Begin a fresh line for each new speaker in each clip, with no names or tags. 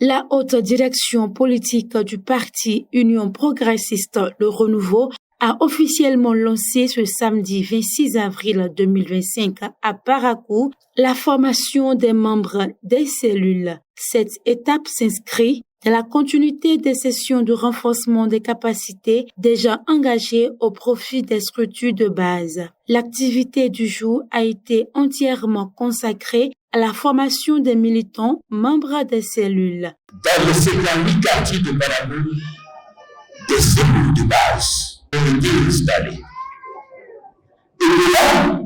La haute direction politique du parti Union progressiste Le Renouveau a officiellement lancé ce samedi 26 avril 2025 à Parakou la formation des membres des cellules. Cette étape s'inscrit dans la continuité des sessions de renforcement des capacités déjà engagées au profit des structures de base. L'activité du jour a été entièrement consacrée à la formation des militants membres des cellules.
Dans le 58 quartiers de Parakou, des cellules de base ont été installées. Et de là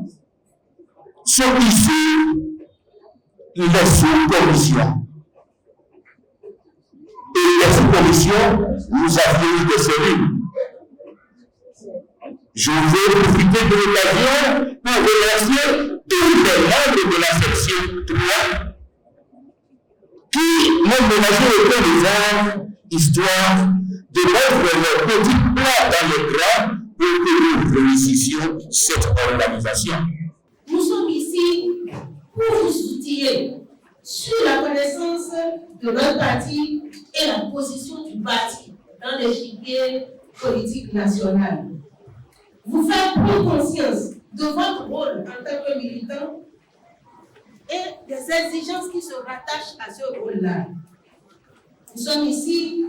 sont issues les sous-commissions. Et les sous-commissions, nous avions des cellules. Je vais profiter de l'occasion pour remercier tous les membres de la section 3 qui m'ont ménagé autant d'efforts, histoire de mettre leur petit plat dans le gras pour que nous réussissions cette organisation.
Nous sommes ici pour vous soutenir sur la connaissance de notre parti et la position du parti dans l'échiquier politique national. Vous faites prendre conscience de votre rôle en tant que militant et des exigences qui se rattachent à ce rôle-là. Nous sommes ici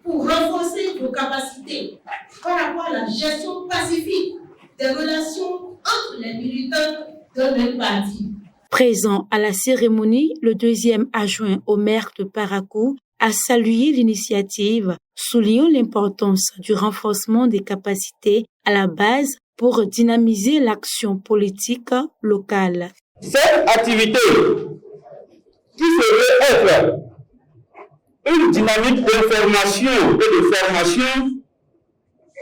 pour renforcer vos capacités par rapport à la gestion pacifique des relations entre les militants de notre parti.
Présent à la cérémonie, le deuxième adjoint au maire de Parakou a salué l'initiative, soulignant l'importance du renforcement des capacités à la base pour dynamiser l'action politique locale.
Cette activité qui se veut être une dynamique d'information et de formation,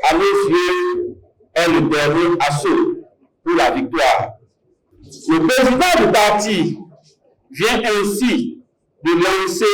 à nos yeux, est le dernier assaut pour la victoire. Le président du parti vient ainsi de lancer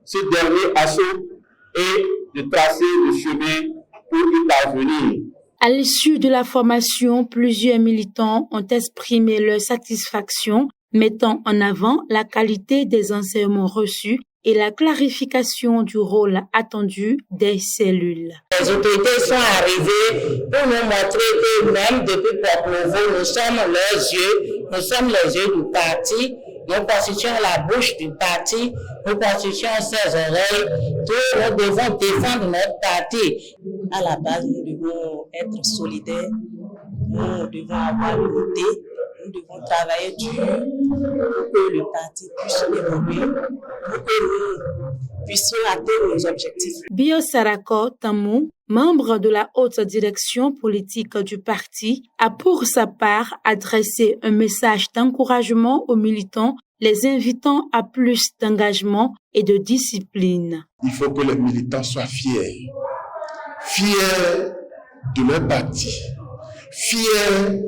ce dernier assaut et de tracer le chemin pour y parvenir.
À l'issue de la formation, plusieurs militants ont exprimé leur satisfaction, mettant en avant la qualité des enseignements reçus et la clarification du rôle attendu des cellules.
Les autorités sont arrivées pour nous montrer que même depuis Port-Nouveau, nous sommes leurs yeux, nous sommes les yeux du parti, nous constituons la bouche du parti, nous constituons ses oreilles, nous devons défendre notre parti.
À la base, nous devons être solidaires, nous devons avoir l'unité, nous devons travailler dur pour que le parti puisse évoluer, pour que nous puissions atteindre nos objectifs.
Bio Sarako Tamou, membre de la haute direction politique du parti, a pour sa part adressé un message d'encouragement aux militants, les invitant à plus d'engagement et de discipline.
Il faut que les militants soient fiers de leur parti, fiers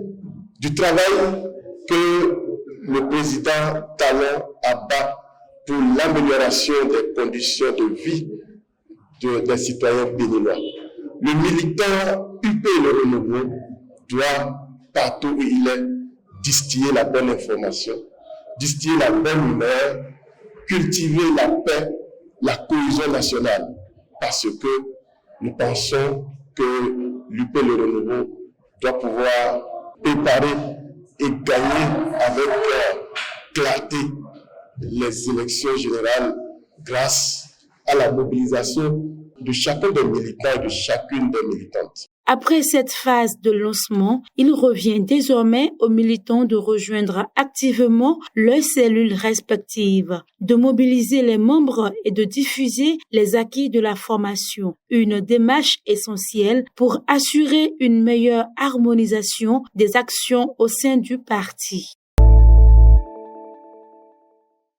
du travail que le président Talon abat pour l'amélioration des conditions de vie des citoyens béninois. Le militant UP Le Renouveau doit, partout où il est, distiller la bonne information, distiller la bonne humeur, cultiver la paix, la cohésion nationale, parce que nous pensons que l'UP Le Renouveau doit pouvoir préparer et gagner avec clarté les élections générales grâce à la mobilisation de chacun des militants et de chacune des militantes.
Après cette phase de lancement, il revient désormais aux militants de rejoindre activement leurs cellules respectives, de mobiliser les membres et de diffuser les acquis de la formation, une démarche essentielle pour assurer une meilleure harmonisation des actions au sein du parti.